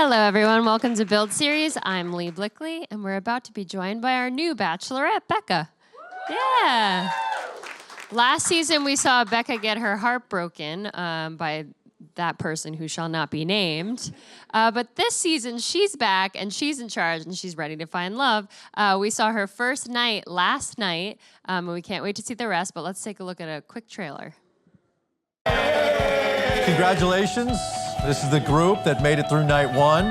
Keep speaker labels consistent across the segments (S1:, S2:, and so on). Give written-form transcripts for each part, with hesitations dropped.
S1: Hello, everyone. Welcome to Build Series. I'm Lee Blickley, and we're about to be joined by our new Bachelorette, Becca. Yeah. Last season, we saw Becca get her heart broken by that person who shall not be named. But this season, she's back, and she's in charge, and she's ready to find love. We saw her first night last night, and we can't wait to see the rest, but let's take a look at a quick trailer.
S2: Congratulations. This is the group that made it through night one.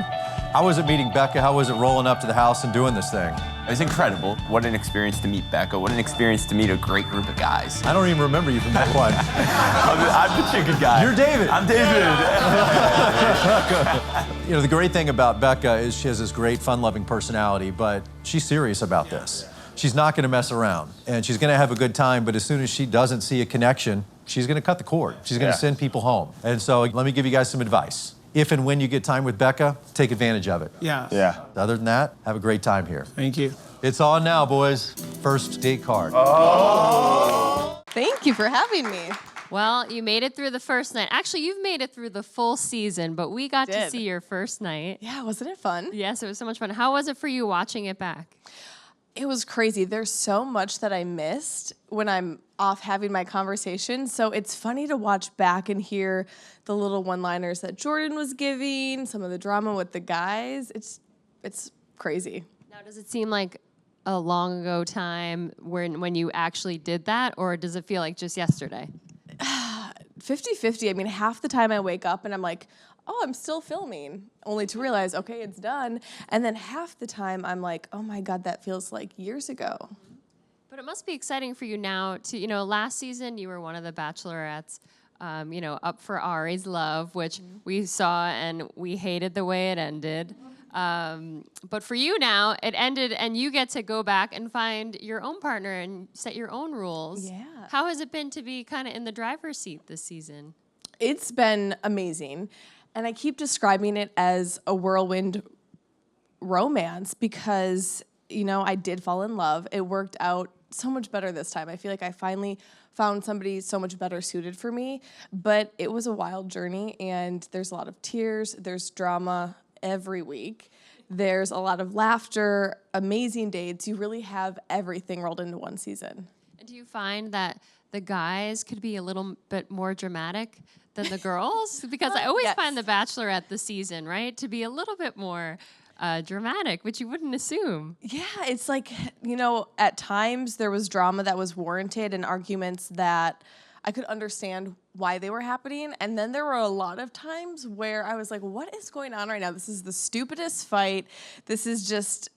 S2: How was it meeting Becca? How was it rolling up to the house and doing this thing?
S3: It was incredible. What an experience to meet Becca. What an experience to meet a great group of guys.
S2: I don't even remember you from night one.
S3: I'm the chicken guy.
S2: You're David.
S3: I'm David.
S2: You know, the great thing about Becca is she has this great fun-loving personality, but she's serious about this. She's not gonna mess around, and she's gonna have a good time, but as soon as she doesn't see a connection, she's gonna cut the cord. She's gonna send people home. And so let me give you guys some advice. If and when you get time with Becca, take advantage of it.
S4: Yeah.
S2: Other than that, have a great time here.
S4: Thank you.
S2: It's on now, boys. First date card.
S5: Thank you for having me.
S1: Well, you made it through the first night. Actually, you've made it through the full season, but we got to see your first night.
S5: Yeah, wasn't it fun?
S1: Yes, it was so much fun. How was it for you watching it back?
S5: It was crazy. There's so much that I missed when I'm off having my conversation. So it's funny to watch back and hear the little one-liners that Jordan was giving, some of the drama with the guys. It's crazy.
S1: Now, does it seem like a long ago time when you actually did that, or does it feel like just yesterday?
S5: 50-50. I mean, half the time I wake up and I'm like, oh, I'm still filming, only to realize, okay, it's done. And then half the time I'm like, oh my God, that feels like years ago.
S1: But it must be exciting for you now to, last season you were one of the Bachelorettes, up for Arie's love, which we saw and we hated the way it ended. But for you now, it ended and you get to go back and find your own partner and set your own rules.
S5: Yeah.
S1: How has it been to be kind of in the driver's seat this season?
S5: It's been amazing. And I keep describing it as a whirlwind romance because, I did fall in love. It worked out so much better this time. I feel like I finally found somebody so much better suited for me. But it was a wild journey, and there's a lot of tears. There's drama every week. There's a lot of laughter, amazing dates. You really have everything rolled into one season.
S1: And do you find that the guys could be a little bit more dramatic than the girls? Because I always find the Bachelorette this season, right, to be a little bit more dramatic, which you wouldn't assume.
S5: Yeah, it's like, at times there was drama that was warranted and arguments that I could understand why they were happening. And then there were a lot of times where I was like, what is going on right now? This is the stupidest fight. This is just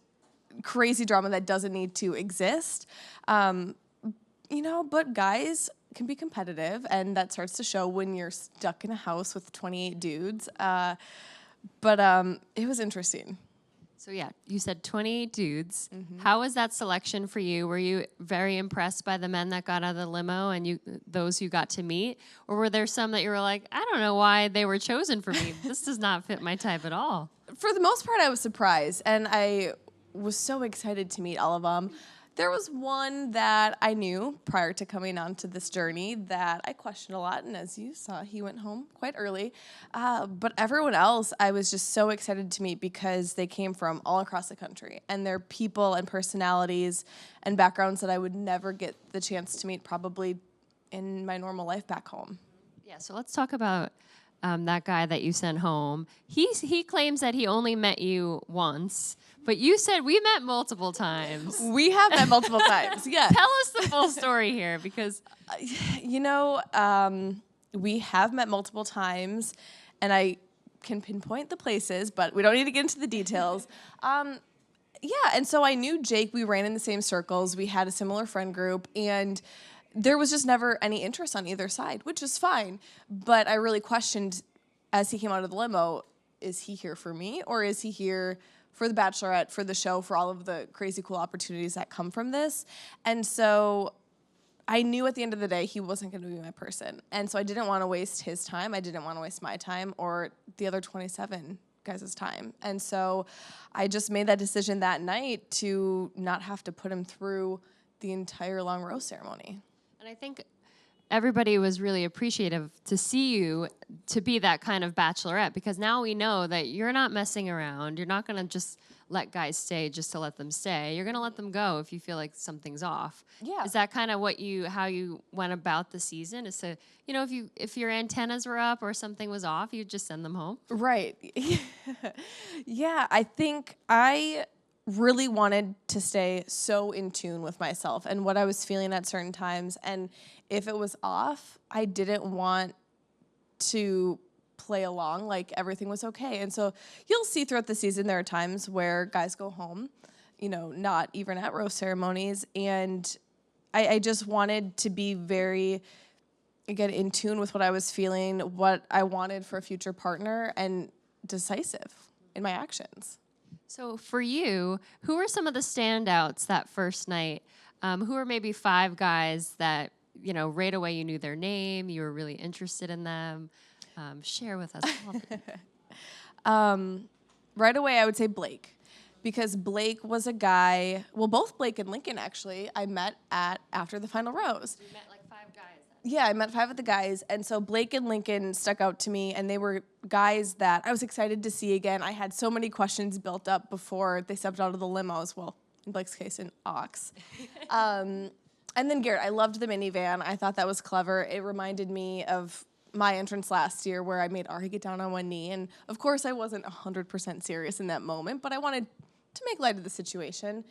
S5: crazy drama that doesn't need to exist. But guys can be competitive, and that starts to show when you're stuck in a house with 28 dudes. But it was interesting.
S1: So yeah, you said 28 dudes. How was that selection for you? Were you very impressed by the men that got out of the limo and those you got to meet? Or were there some that you were like, I don't know why they were chosen for me. This does not fit my type at all.
S5: For the most part, I was surprised, and I was so excited to meet all of them. There was one that I knew prior to coming onto this journey that I questioned a lot, and as you saw, he went home quite early. But everyone else, I was just so excited to meet because they came from all across the country, and they're people and personalities and backgrounds that I would never get the chance to meet probably in my normal life back home.
S1: Yeah, so let's talk about that guy that you sent home. He claims that he only met you once, but you said we met multiple times.
S5: We have met multiple times, yeah.
S1: Tell us the full story here, because...
S5: we have met multiple times, and I can pinpoint the places, but we don't need to get into the details. And so I knew Jake. We ran in the same circles. We had a similar friend group, and there was just never any interest on either side, which is fine. But I really questioned, as he came out of the limo, is he here for me, or is he here for the Bachelorette, for the show, for all of the crazy cool opportunities that come from this? And so I knew at the end of the day he wasn't going to be my person. And so I didn't want to waste his time. I didn't want to waste my time or the other 27 guys' time. And so I just made that decision that night to not have to put him through the entire long rose ceremony.
S1: And I think everybody was really appreciative to see you to be that kind of bachelorette, because now we know that you're not messing around. You're not going to just let guys stay just to let them stay. You're going to let them go if you feel like something's off.
S5: Yeah.
S1: Is that kind of how you went about the season? Is to, if your antennas were up or something was off, you'd just send them home?
S5: Right. Yeah, I think I really wanted to stay so in tune with myself and what I was feeling at certain times. And if it was off, I didn't want to play along like everything was okay. And so you'll see throughout the season there are times where guys go home, not even at rose ceremonies. And I just wanted to be very, again, in tune with what I was feeling, what I wanted for a future partner, and decisive in my actions.
S1: So for you, who were some of the standouts that first night? Who were maybe 5 guys that, right away you knew their name, you were really interested in them? Share with us.
S5: Right away, I would say Blake, because Blake was a guy, well, both Blake and Lincoln, actually, I met after the final rose.
S1: You met like 5 guys then.
S5: Yeah, I met 5 of the guys, and so Blake and Lincoln stuck out to me, and they were guys that I was excited to see again. I had so many questions built up before they stepped out of the limos, well, in Blake's case, an ox. And then Garrett, I loved the minivan. I thought that was clever. It reminded me of my entrance last year where I made Arie get down on one knee, and of course I wasn't 100% serious in that moment, but I wanted to make light of the situation,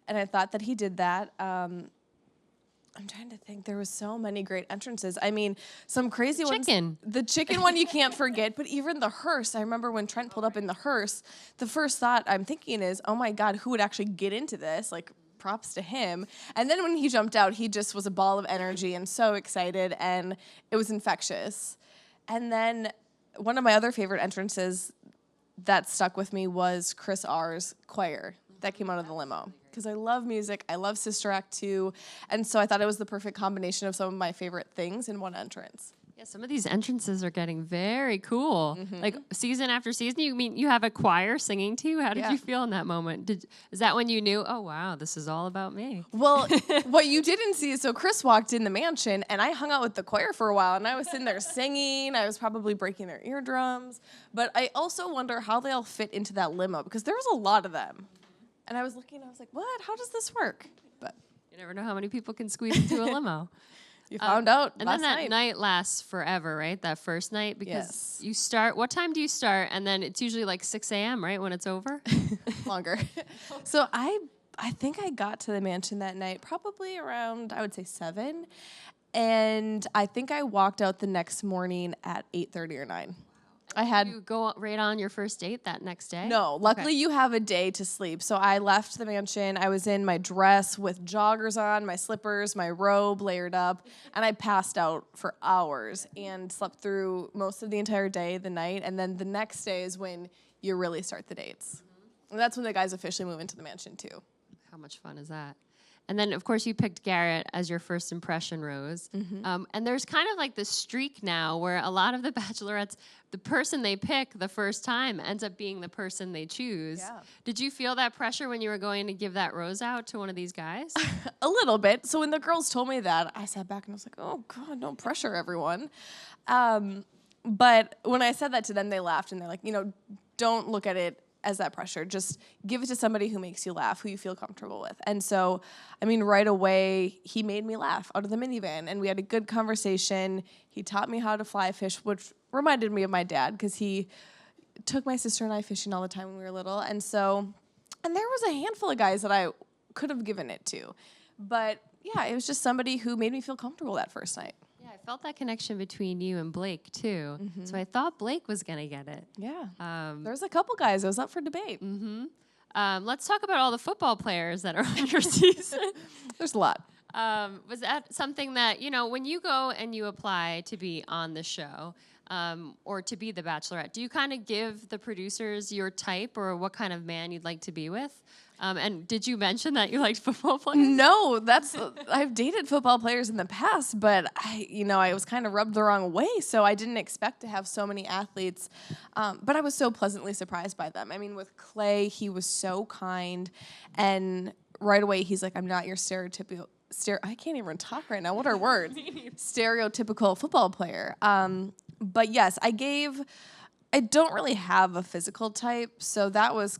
S5: and I thought that he did that. I'm trying to think. There was so many great entrances. I mean, some crazy ones. The chicken one you can't forget, but even the hearse. I remember when Trent pulled up in the hearse, the first thought I'm thinking is, oh my God, who would actually get into this? Like, props to him. And then when he jumped out, he just was a ball of energy and so excited, and it was infectious. And then one of my other favorite entrances that stuck with me was Chris R's choir that came out of the limo, because I love music, I love Sister Act 2, and so I thought it was the perfect combination of some of my favorite things in one entrance.
S1: Yeah, some of these entrances are getting very cool. Like season after season, you have a choir singing to you? How did you feel in that moment? Is that when you knew, oh wow, this is all about me?
S5: Well, what you didn't see is, so Chris walked in the mansion, and I hung out with the choir for a while, and I was sitting there singing. I was probably breaking their eardrums, but I also wonder how they all fit into that limo, because there was a lot of them. And I was looking, I was like, what? How does this work? But
S1: you never know how many people can squeeze into a limo.
S5: You found out
S1: and
S5: last
S1: then that
S5: night.
S1: night lasts forever, right? That first night, because you start. What time do you start? And then it's usually like 6 a.m., right, when it's over.
S5: Longer. So I think I got to the mansion that night probably around, I would say 7, and I think I walked out the next morning at 8:30 or 9.
S1: You go right on your first date that next day?
S5: No, luckily you have a day to sleep. So I left the mansion. I was in my dress with joggers on, my slippers, my robe layered up, and I passed out for hours and slept through most of the entire day, the night, and then the next day is when you really start the dates. And that's when the guys officially move into the mansion too.
S1: How much fun is that? And then, of course, you picked Garrett as your first impression rose. And there's kind of like this streak now where a lot of the bachelorettes, the person they pick the first time ends up being the person they choose.
S5: Yeah.
S1: Did you feel that pressure when you were going to give that rose out to one of these guys?
S5: A little bit. So when the girls told me that, I sat back and I was like, oh, God, no pressure, everyone. But when I said that to them, they laughed, and they're like, don't look at it as that pressure. Just give it to somebody who makes you laugh, who you feel comfortable with. And so, right away, he made me laugh out of the minivan, and we had a good conversation. He taught me how to fly fish, which reminded me of my dad, because he took my sister and I fishing all the time when we were little. And there was a handful of guys that I could have given it to. But yeah, it was just somebody who made me feel comfortable that first night.
S1: Yeah, I felt that connection between you and Blake, too. So I thought Blake was going to get it.
S5: Yeah. There's a couple guys. It was up for debate.
S1: Let's talk about all the football players that are on your season.
S5: There's a lot.
S1: Was that something that, when you go and you apply to be on the show or to be the Bachelorette, do you kind of give the producers your type or what kind of man you'd like to be with? And did you mention that you liked football players?
S5: No, I've dated football players in the past, but I was kind of rubbed the wrong way, so I didn't expect to have so many athletes. But I was so pleasantly surprised by them. With Clay, he was so kind, and right away he's like, I'm not your stereotypical I can't even talk right now. What are words? Stereotypical football player. But yes, I don't really have a physical type, so that was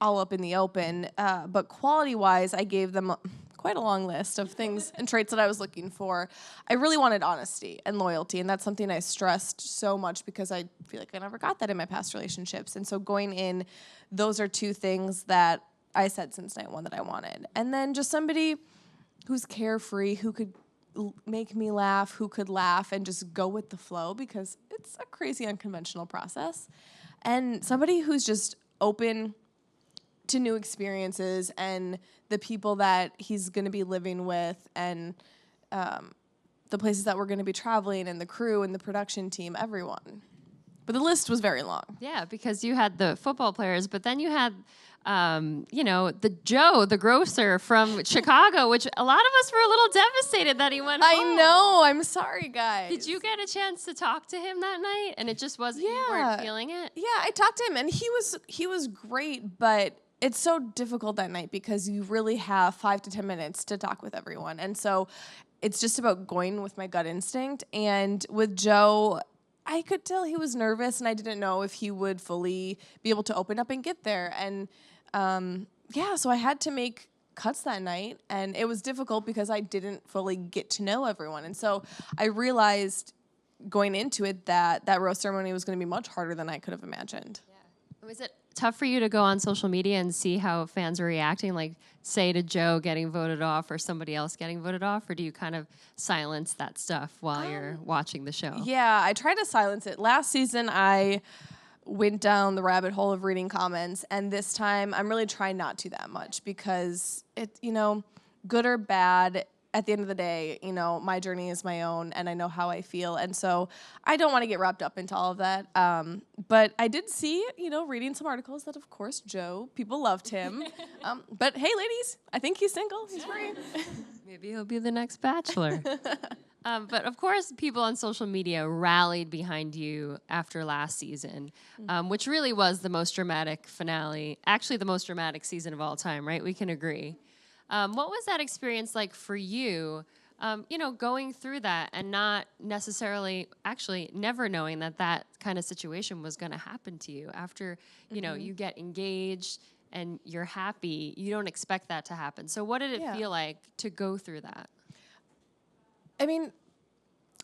S5: all up in the open. But quality-wise, I gave them quite a long list of things and traits that I was looking for. I really wanted honesty and loyalty, and that's something I stressed so much because I feel like I never got that in my past relationships. And so going in, those are two things that I said since night one that I wanted. And then just somebody who's carefree, who could make me laugh, who could laugh and just go with the flow because it's a crazy unconventional process. And somebody who's just open to new experiences and the people that he's going to be living with and the places that we're going to be traveling and the crew and the production team, everyone. But the list was very long.
S1: Yeah, because you had the football players, but then you had, the Joe, the grocer from Chicago, which a lot of us were a little devistated that he went home.
S5: I know. I'm sorry, guys.
S1: Did you get a chance to talk to him that night? And it just wasn't, you weren't feeling it?
S5: Yeah, I talked to him, and he was great, but it's so difficult that night because you really have 5 to 10 minutes to talk with everyone. And so it's just about going with my gut instinct. And with Joe, I could tell he was nervous, and I didn't know if he would fully be able to open up and get there. And so I had to make cuts that night, and it was difficult because I didn't fully get to know everyone. And so I realized going into it that rose ceremony was going to be much harder than I could have imagined.
S1: Yeah. Was it tough for you to go on social media and see how fans are reacting, like say to Joe getting voted off or somebody else getting voted off, or do you kind of silence that stuff while you're watching the show?
S5: Yeah, I try to silence it. Last season, I went down the rabbit hole of reading comments, and this time I'm really trying not to that much because it, good or bad, at the end of the day, my journey is my own, and I know how I feel, and so I don't want to get wrapped up into all of that. But I did see, reading some articles that, of course, Joe, people loved him. But hey, ladies, I think he's single. He's free.
S1: Maybe he'll be the next Bachelor. But of course, people on social media rallied behind you after last season, which really was the most dramatic finale, actually the most dramatic season of all time, right? We can agree. What was that experience like for you, going through that and not necessarily, actually never knowing that kind of situation was going to happen to you after, you get engaged and you're happy, you don't expect that to happen. So what did it feel like to go through that?
S5: I mean,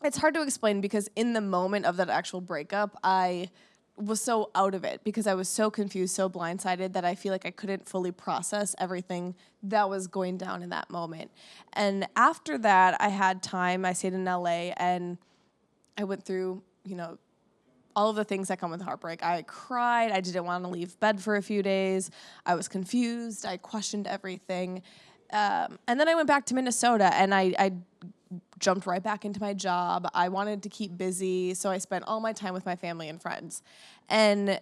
S5: it's hard to explain because in the moment of that actual breakup, I was so out of it because I was so confused, so blindsided that I feel like I couldn't fully process everything that was going down in that moment. And after that, I had time. I stayed in LA and I went through, all of the things that come with heartbreak. I cried. I didn't want to leave bed for a few days. I was confused. I questioned everything. And then I went back to Minnesota and I jumped right back into my job. I wanted to keep busy, so I spent all my time with my family and friends. And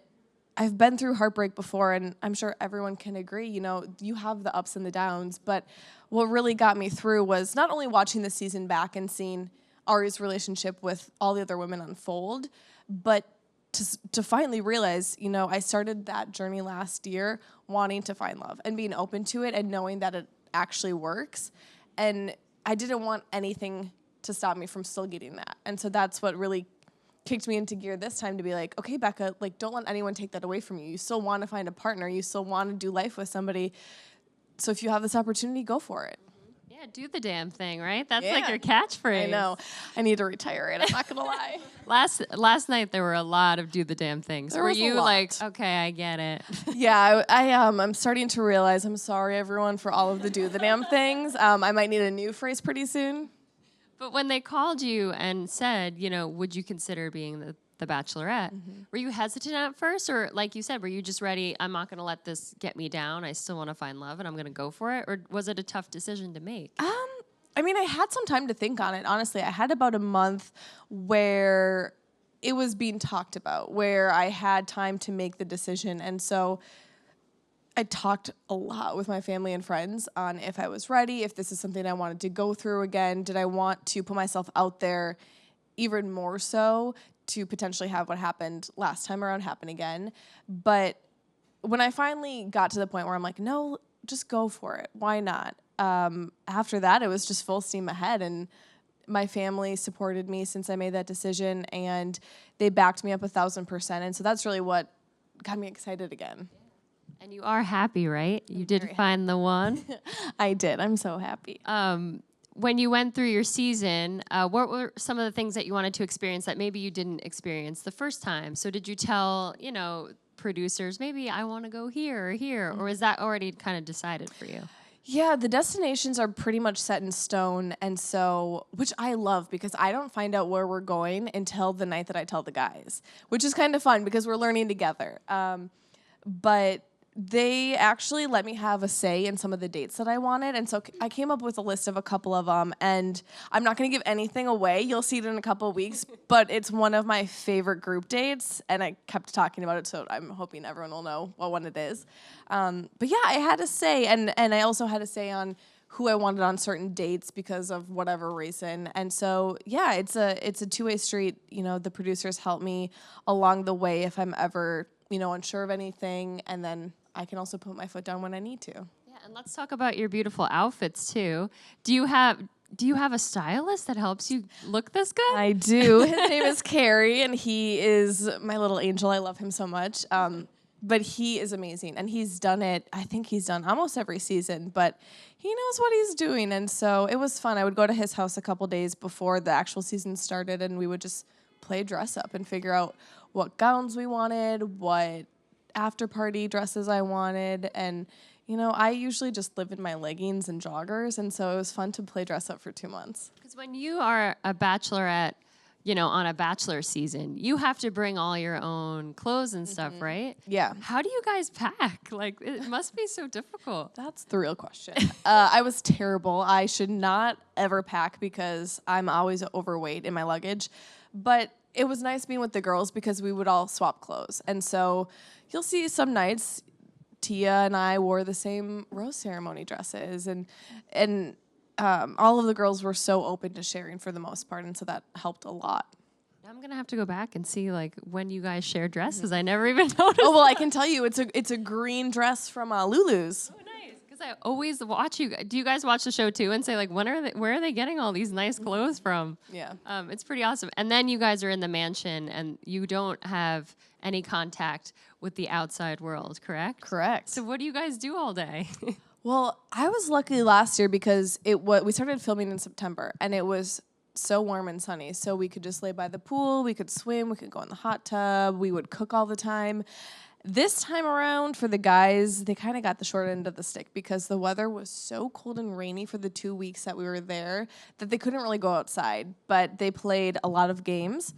S5: I've been through heartbreak before, and I'm sure everyone can agree, you have the ups and the downs, but what really got me through was not only watching the season back and seeing Arie's relationship with all the other women unfold, but to finally realize, I started that journey last year wanting to find love and being open to it and knowing that it actually works. And I didn't want anything to stop me from still getting that. And so that's what really kicked me into gear this time to be like, okay, Becca, don't let anyone take that away from you. You still want to find a partner. You still want to do life with somebody. So if you have this opportunity, go for it.
S1: Yeah, do the damn thing, right? That's like your catchphrase.
S5: I know. I need to retire it. I'm not going to lie.
S1: Last night, there were a lot of do the damn things. Were you like, okay, I get it?
S5: Yeah, I'm starting to realize, I'm sorry, everyone, for all of the do the damn things. I might need a new phrase pretty soon.
S1: But when they called you and said, would you consider being the Bachelorette, were you hesitant at first? Or like you said, were you just ready, I'm not going to let this get me down. I still want to find love and I'm going to go for it? Or was it a tough decision to make?
S5: I had some time to think on it. Honestly, I had about a month where it was being talked about, where I had time to make the decision. And so I talked a lot with my family and friends on if I was ready, if this is something I wanted to go through again. Did I want to put myself out there even more so to potentially have what happened last time around happen again? But when I finally got to the point where I'm like, no, just go for it. Why not? after that, it was just full steam ahead. And my family supported me since I made that decision, and they backed me up 1,000%. And so that's really what got me excited again.
S1: And you are happy, right? You did find the one.
S5: I did. I'm so happy.
S1: When you went through your season, what were some of the things that you wanted to experience that maybe you didn't experience the first time? So did you tell, producers, maybe I want to go here or here, or is that already kind of decided for you?
S5: Yeah, the destinations are pretty much set in stone, and so, which I love because I don't find out where we're going until the night that I tell the guys, which is kind of fun because we're learning together. But they actually let me have a say in some of the dates that I wanted, and so I came up with a list of a couple of them, and I'm not going to give anything away. You'll see it in a couple of weeks, but it's one of my favorite group dates, and I kept talking about it, so I'm hoping everyone will know what one it is. But yeah, I had a say, and I also had a say on who I wanted on certain dates because of whatever reason. And so, yeah, it's a two-way street. The producers help me along the way if I'm ever, unsure of anything, and then I can also put my foot down when I need to.
S1: Yeah, and let's talk about your beautiful outfits too. Do you have a stylist that helps you look this good?
S5: I do. His name is Carrie, and he is my little angel. I love him so much. But he is amazing, and he's done it. I think he's done almost every season, but he knows what he's doing, and so it was fun. I would go to his house a couple days before the actual season started, and we would just play dress up and figure out what gowns we wanted, what after party dresses I wanted, and I usually just live in my leggings and joggers, and so it was fun to play dress up for 2 months.
S1: Because when you are a bachelorette, on a bachelor season, you have to bring all your own clothes and stuff, right?
S5: Yeah.
S1: How do you guys pack? Like, it must be so difficult.
S5: That's the real question. I was terrible. I should not ever pack because I'm always overweight in my luggage. But it was nice being with the girls because we would all swap clothes. And so you'll see some nights Tia and I wore the same rose ceremony dresses, and all of the girls were so open to sharing for the most part, and so that helped a lot.
S1: I'm gonna have to go back and see when you guys share dresses. I never even noticed.
S5: Oh well, I can tell you, it's a green dress from Lulu's.
S1: Oh, nice. Because I always watch you. Do you guys watch the show too and say where are they getting all these nice clothes from?
S5: Yeah.
S1: It's pretty awesome. And then you guys are in the mansion and you don't have any contact with the outside world, correct?
S5: Correct.
S1: So what do you guys do all day?
S5: Well, I was lucky last year because we started filming in September, and it was so warm and sunny. So we could just lay by the pool, we could swim, we could go in the hot tub, we would cook all the time. This time around, for the guys, they kind of got the short end of the stick because the weather was so cold and rainy for the 2 weeks that we were there that they couldn't really go outside. But they played a lot of games.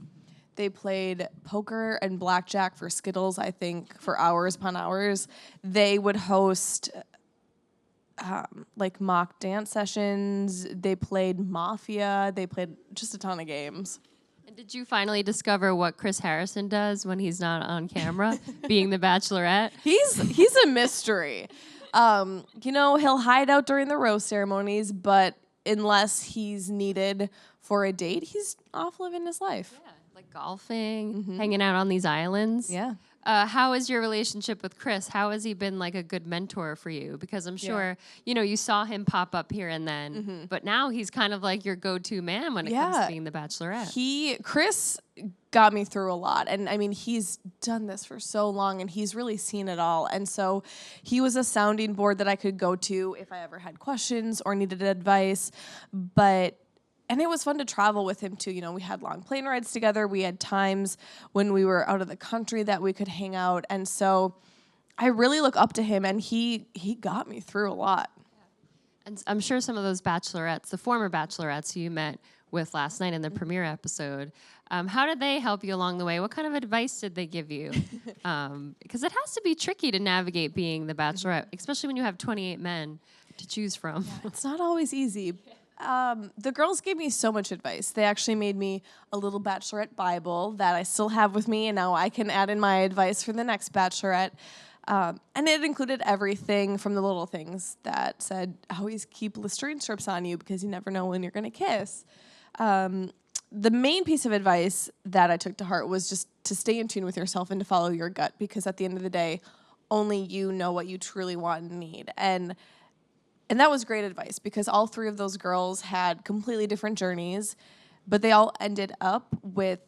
S5: They played poker and blackjack for Skittles, I think, for hours upon hours. They would host mock dance sessions. They played Mafia. They played just a ton of games.
S1: And did you finally discover what Chris Harrison does when he's not on camera, being the Bachelorette?
S5: He's a mystery. He'll hide out during the rose ceremonies, but unless he's needed for a date, he's off living his life.
S1: Yeah, like golfing, hanging out on these islands.
S5: Yeah.
S1: How is your relationship with Chris? How has he been a good mentor for you? Because I'm sure, you saw him pop up here and then, but now he's kind of like your go-to man when it comes to being the Bachelorette.
S5: Chris got me through a lot. And I mean, he's done this for so long and he's really seen it all. And so he was a sounding board that I could go to if I ever had questions or needed advice. And it was fun to travel with him, too. We had long plane rides together. We had times when we were out of the country that we could hang out. And so I really look up to him, and he got me through a lot.
S1: And I'm sure some of those bachelorettes, the former bachelorettes who you met with last night in the premiere episode, how did they help you along the way? What kind of advice did they give you? Because it has to be tricky to navigate being the Bachelorette, especially when you have 28 men to choose from.
S5: Yeah, it's not always easy. The girls gave me so much advice. They actually made me a little Bachelorette Bible that I still have with me, and now I can add in my advice for the next Bachelorette. And it included everything from the little things that said, always keep Listerine strips on you because you never know when you're going to kiss. The main piece of advice that I took to heart was just to stay in tune with yourself and to follow your gut, because at the end of the day, only you know what you truly want and need. And And that was great advice because all three of those girls had completely different journeys, but they all ended up with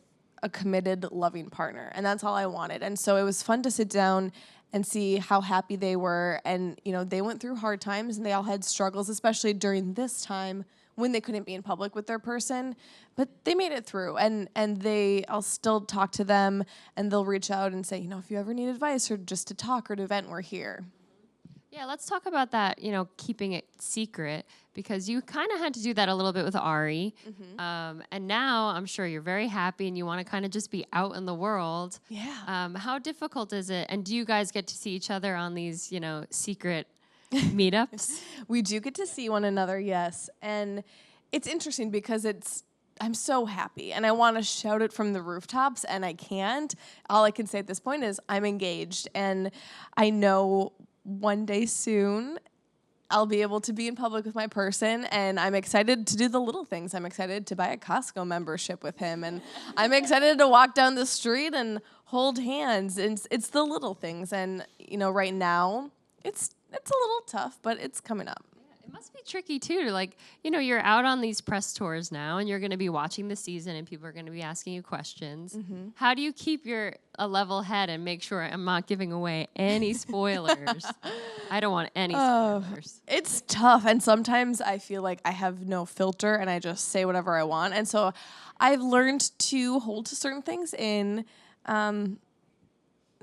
S5: a committed, loving partner. And that's all I wanted. And so it was fun to sit down and see how happy they were. And, you know, they went through hard times and they all had struggles, especially during this time when they couldn't be in public with their person. But they made it through. And I'll still talk to them and they'll reach out and say, you know, if you ever need advice or just to talk or to vent, we're here.
S1: Yeah, let's talk about that, you know, keeping it secret, because you kind of had to do that a little bit with Arie. And now I'm sure you're very happy and you want to kind of just be out in the world.
S5: Yeah.
S1: How difficult is it? And do you guys get to see each other on these, you know, secret meetups?
S5: We do get to see one another, yes. And it's interesting because I'm so happy and I want to shout it from the rooftops and I can't. All I can say at this point is I'm engaged, and I know one day soon I'll be able to be in public with my person, and I'm excited to do the little things. I'm excited to buy a Costco membership with him, and I'm excited to walk down the street and hold hands. And it's the little things. And, you know, right now it's a little tough, but it's coming up.
S1: It must be tricky too to, like, you know, you're out on these press tours now and you're going to be watching the season and people are going to be asking you questions. How do you keep a level head and make sure I'm not giving away any spoilers? I don't want any spoilers.
S5: It's tough, and sometimes I feel like I have no filter and I just say whatever I want. And so I've learned to hold to certain things in.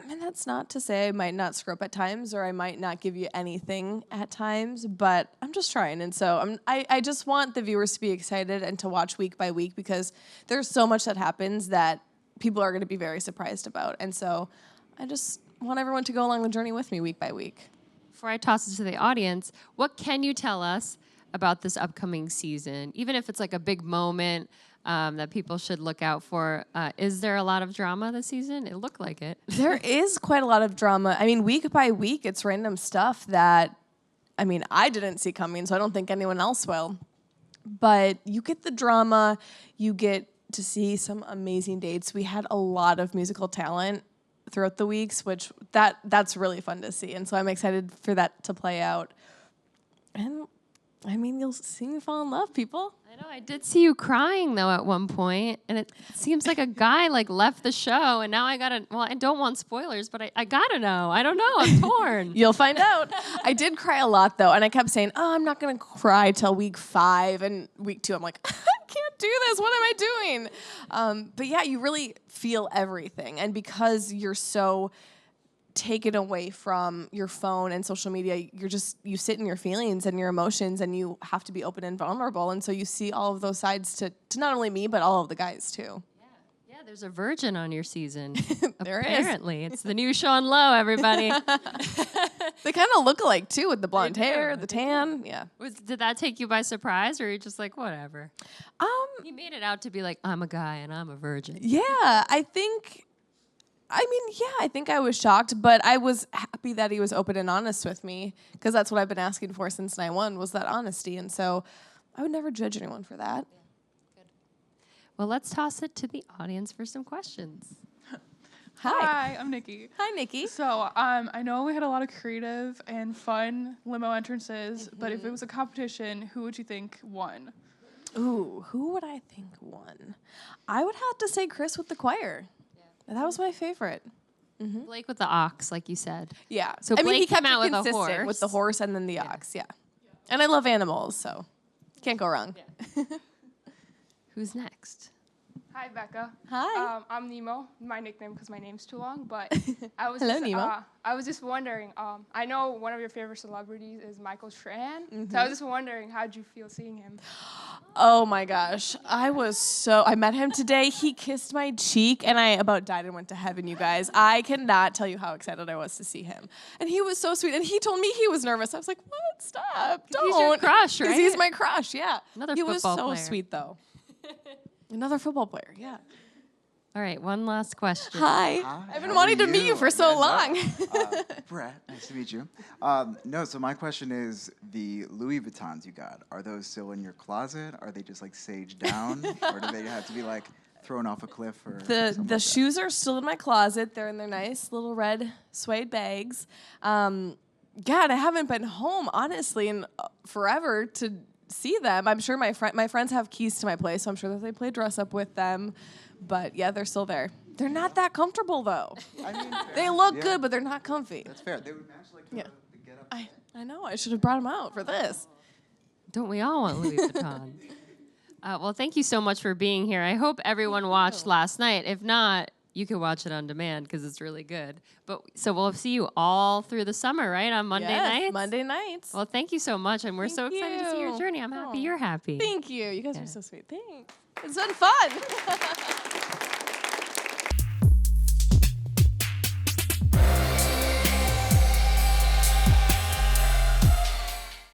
S5: And that's not to say I might not screw up at times or I might not give you anything at times, but I'm just trying. And so I just want the viewers to be excited and to watch week by week, because there's so much that happens that people are going to be very surprised about. And so I just want everyone to go along the journey with me week by week.
S1: Before I toss it to the audience, what can you tell us about this upcoming season? Even if it's like a big moment that people should look out for. Is there a lot of drama this season? It looked like it.
S5: There is quite a lot of drama. I mean, week by week, it's random stuff that, I mean, I didn't see coming, so I don't think anyone else will. But you get the drama. You get to see some amazing dates. We had a lot of musical talent throughout the weeks, which that's really fun to see. And so I'm excited for that to play out. And I mean, you'll see me fall in love, people.
S1: I know. I did see you crying though at one point, and it seems like a guy like left the show, and now I gotta. Well, I don't want spoilers, but I gotta know. I don't know. I'm torn.
S5: You'll find out. I did cry a lot though, and I kept saying, "Oh, I'm not gonna cry till week 5." And week 2, I'm like, I can't do this. What am I doing? But yeah, you really feel everything, and because you're so taken away from your phone and social media, you sit in your feelings and your emotions, and you have to be open and vulnerable. And so you see all of those sides to not only me, but all of the guys too.
S1: Yeah, there's a virgin on your season.
S5: There is.
S1: Apparently. It's the new Sean Lowe, everybody.
S5: They kind of look alike too, with the blonde hair, the tan. Yeah.
S1: Did that take you by surprise, or are you just like, whatever? You made it out to be like, I'm a guy and I'm a virgin.
S5: Yeah, I think I was shocked, but I was happy that he was open and honest with me, because that's what I've been asking for since night 1, was that honesty. And so I would never judge anyone for that.
S1: Good. Well, let's toss it to the audience for some questions.
S4: Hi, I'm Nikki.
S5: Hi, Nikki.
S4: So I know we had a lot of creative and fun limo entrances, but if it was a competition, who would you think won?
S5: Ooh, who would I think won? I would have to say Chris with the choir. That was my favorite.
S1: Mm-hmm. Blake with the ox, like you said.
S5: Yeah.
S1: So Blake
S5: he kept
S1: came out
S5: it
S1: with a
S5: consistent
S1: horse.
S5: with the horse and then the ox, yeah. And I love animals, so can't go wrong.
S1: Yeah. Who's next?
S4: Hi, Becca.
S5: Hi.
S4: I'm Nemo, my nickname because my name's too long, but I was
S5: Hello,
S4: just,
S5: Nemo.
S4: I was just wondering, I know one of your favorite celebrities is Michael Strahan, so I was just wondering, how'd you feel seeing him?
S5: Oh my gosh. I met him today. He kissed my cheek and I about died and went to heaven, you guys. I cannot tell you how excited I was to see him. And he was so sweet. And he told me he was nervous. I was like, what? Stop. Don't.
S1: He's your crush, right?
S5: Because he's my crush, yeah.
S1: Another
S5: he was
S1: football
S5: so
S1: player.
S5: sweet, though. Another football player, yeah.
S1: All right, one last question.
S5: Hi. I've been wanting to meet you for so long.
S6: Brett, nice to meet you. No, so my question is, the Louis Vuittons you got, are those still in your closet? Are they just like saged down? Or do they have to be like thrown off a cliff or something
S5: The
S6: like
S5: shoes are still in my closet. They're in their nice little red suede bags. Yeah, and I haven't been home, honestly, in forever to see them. I'm sure my friends have keys to my place, so I'm sure that they play dress up with them. But yeah, they're still there. They're not that comfortable, though.
S6: I mean,
S5: They look
S6: yeah,
S5: good, but they're not comfy.
S6: That's fair. They would match like
S5: Yeah.
S6: the get up.
S5: I know. I should have brought them out for this.
S1: Don't we all want Louis Vuitton? Well, thank you so much for being here. I hope everyone watched last night. If not, you can watch it on demand because it's really good. But so we'll see you all through the summer, right? On Monday nights?
S5: Monday nights.
S1: Well, thank you so much. And we're so excited to see your
S5: you.
S1: journey. I'm happy you're happy.
S5: Thank you. You guys are so sweet. Thanks. It's been fun.